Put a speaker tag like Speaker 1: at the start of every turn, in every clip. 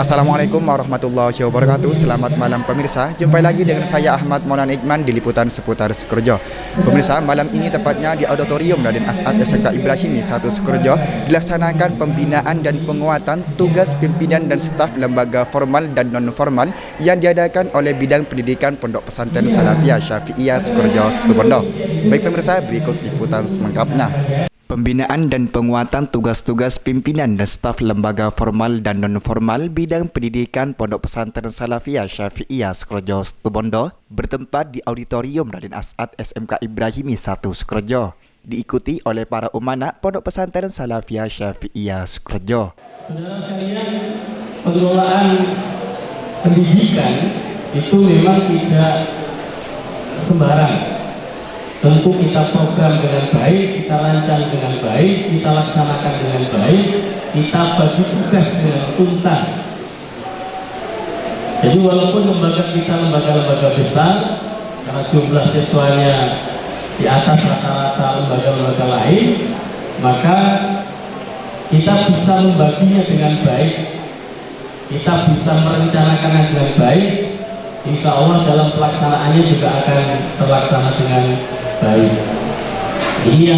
Speaker 1: Assalamualaikum warahmatullahi wabarakatuh. Selamat malam pemirsa. Jumpa lagi dengan saya Ahmad Maulana Iqman di liputan seputar Sukorejo. Pemirsa, malam ini tepatnya di Auditorium Raden As'ad SMK Ibrahimi 1 Sukorejo dilaksanakan pembinaan dan penguatan tugas pimpinan dan staf lembaga formal dan non-formal yang diadakan oleh Bidang Pendidikan Pondok Pesantren Salafiyah Syafi'iyah Sukorejo Situbondo. Baik pemirsa, berikut liputan selengkapnya. Pembinaan dan penguatan tugas-tugas pimpinan dan staf lembaga formal dan non-formal Bidang Pendidikan Pondok Pesantren Salafiyah Syafi'iyah Sukorejo Situbondo bertempat di Auditorium Raden As'ad SMK Ibrahimi 1 Sukorejo, diikuti oleh para umana Pondok Pesantren Salafiyah Syafi'iyah Sukorejo.
Speaker 2: Saudara sekalian, pengelolaan pendidikan itu memang tidak sembarang. Tentu kita program dengan baik, kita rancang dengan baik, kita laksanakan dengan baik, kita bagi tugas dengan tuntas. Jadi walaupun lembaga kita lembaga-lembaga besar, karena jumlah siswanya di atas rata-rata lembaga-lembaga lain, maka kita bisa membaginya dengan baik, kita bisa merencanakannya dengan baik. Insya Allah dalam pelaksanaannya juga akan terlaksana dengan baik. Ini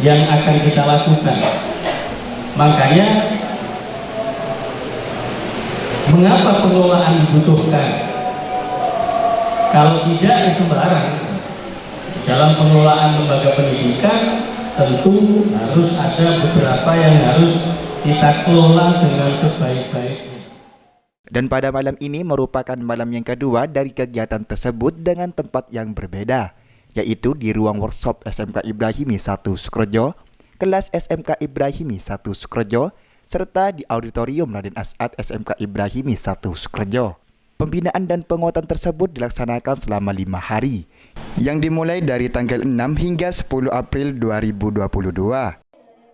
Speaker 2: yang akan kita lakukan. Makanya mengapa pengelolaan dibutuhkan? Kalau tidak sembarang. Dalam pengelolaan lembaga pendidikan tentu harus ada beberapa yang harus kita kelola dengan sebaik-baiknya.
Speaker 1: Dan pada malam ini merupakan malam yang kedua dari kegiatan tersebut dengan tempat yang berbeda, yaitu di ruang workshop SMK Ibrahimi 1 Sukorejo, kelas SMK Ibrahimi 1 Sukorejo, serta di Auditorium Raden As'ad SMK Ibrahimi 1 Sukorejo. Pembinaan dan penguatan tersebut dilaksanakan selama 5 hari, yang dimulai dari tanggal 6 hingga 10 April 2022.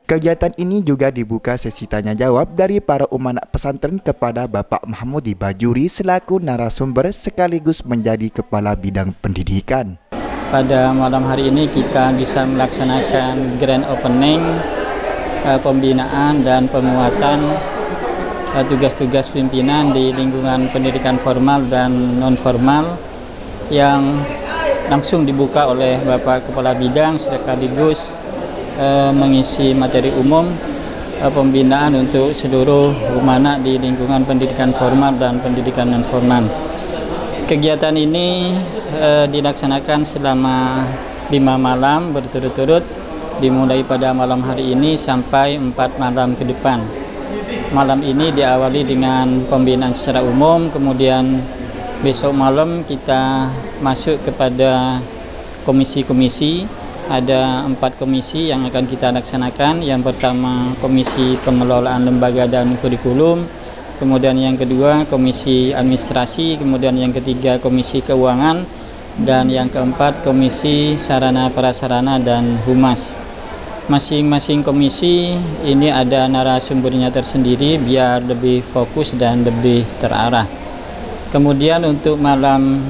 Speaker 1: Kegiatan ini juga dibuka sesi tanya jawab dari para umanak pesantren kepada Bapak Mahmudi Bajuri selaku narasumber sekaligus menjadi Kepala Bidang Pendidikan.
Speaker 3: Pada malam hari ini kita bisa melaksanakan grand opening pembinaan dan penguatan tugas-tugas pimpinan di lingkungan pendidikan formal dan non-formal yang langsung dibuka oleh Bapak Kepala Bidang sekaligus mengisi materi umum pembinaan untuk seluruh umana di lingkungan pendidikan formal dan pendidikan non-formal. Kegiatan ini dilaksanakan selama 5 malam berturut-turut, dimulai pada malam hari ini sampai 4 malam ke depan. Malam ini diawali dengan pembinaan secara umum, kemudian besok malam kita masuk kepada komisi-komisi. Ada 4 komisi yang akan kita laksanakan. Yang pertama Komisi Pengelolaan Lembaga dan Kurikulum, kemudian yang kedua Komisi Administrasi, kemudian yang ketiga Komisi Keuangan, dan yang keempat Komisi Sarana Prasarana dan Humas. Masing-masing komisi ini ada narasumbernya tersendiri biar lebih fokus dan lebih terarah. Kemudian untuk malam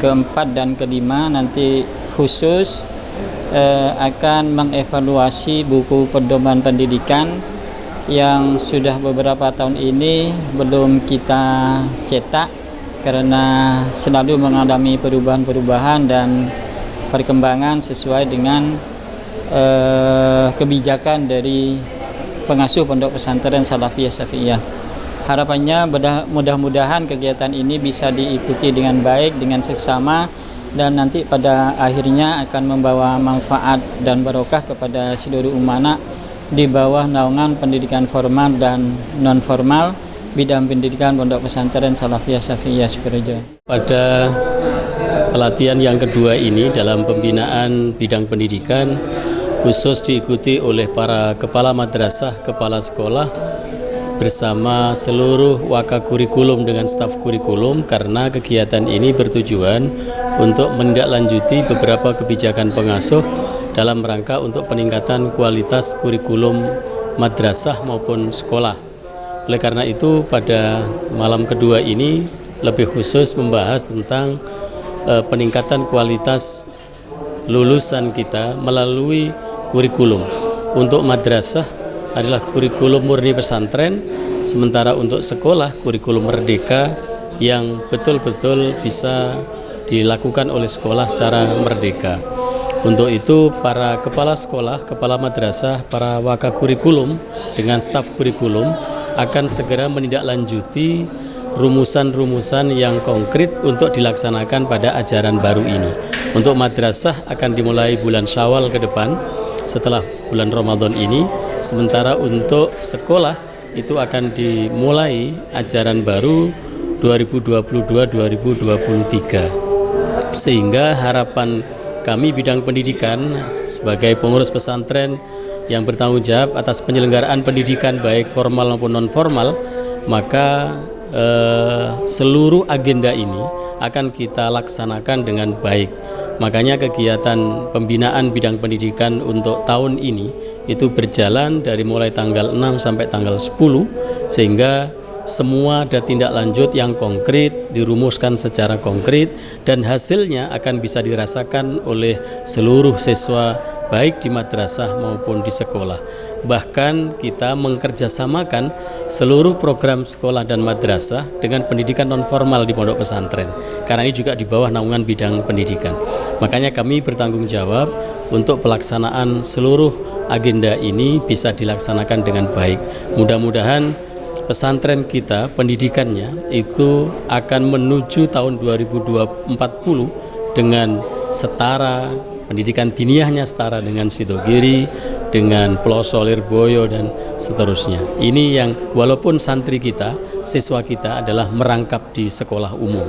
Speaker 3: keempat dan kelima nanti khusus akan mengevaluasi buku pedoman pendidikan yang sudah beberapa tahun ini belum kita cetak karena selalu mengalami perubahan-perubahan dan perkembangan sesuai dengan kebijakan dari pengasuh Pondok Pesantren Salafiyah Syafi'iyah. Harapannya mudah-mudahan kegiatan ini bisa diikuti dengan baik, dengan seksama, dan nanti pada akhirnya akan membawa manfaat dan barokah kepada seluruh umanak di bawah naungan pendidikan formal dan non-formal Bidang Pendidikan Pondok Pesantren Salafiyah Syafi'iyah Sukorejo. Pada pelatihan yang kedua ini dalam pembinaan bidang pendidikan khusus diikuti oleh para kepala madrasah, kepala sekolah bersama seluruh wakakurikulum dengan staf kurikulum, karena kegiatan ini bertujuan untuk menindaklanjuti beberapa kebijakan pengasuh dalam rangka untuk peningkatan kualitas kurikulum madrasah maupun sekolah.
Speaker 4: Oleh karena itu pada malam kedua ini lebih khusus membahas tentang peningkatan kualitas lulusan kita melalui kurikulum. Untuk madrasah adalah kurikulum murni pesantren, sementara untuk sekolah kurikulum merdeka yang betul-betul bisa dilakukan oleh sekolah secara merdeka. Untuk itu para kepala sekolah, kepala madrasah, para wakakurikulum dengan staf kurikulum akan segera menindaklanjuti rumusan-rumusan yang konkret untuk dilaksanakan pada ajaran baru ini. Untuk madrasah akan dimulai bulan Syawal ke depan setelah bulan Ramadan ini, sementara untuk sekolah itu akan dimulai ajaran baru 2022-2023. Sehingga harapan kami bidang pendidikan sebagai pengurus pesantren yang bertanggung jawab atas penyelenggaraan pendidikan baik formal maupun non formal, maka seluruh agenda ini akan kita laksanakan dengan baik. Makanya kegiatan pembinaan bidang pendidikan untuk tahun ini itu berjalan dari mulai tanggal 6 sampai tanggal 10, sehingga semua ada tindak lanjut yang konkret, dirumuskan secara konkret, dan hasilnya akan bisa dirasakan oleh seluruh siswa baik di madrasah maupun di sekolah. Bahkan kita mengkerjasamakan seluruh program sekolah dan madrasah dengan pendidikan non formal di pondok pesantren, karena ini juga di bawah naungan bidang pendidikan. Makanya kami bertanggung jawab untuk pelaksanaan seluruh agenda ini bisa dilaksanakan dengan baik. Mudah-mudahan pesantren kita, pendidikannya itu akan menuju tahun 2040 dengan setara, pendidikan diniyahnya setara dengan Sidogiri, dengan Ploso, Lirboyo, dan seterusnya. Ini yang walaupun santri kita, siswa kita adalah merangkap di sekolah umum.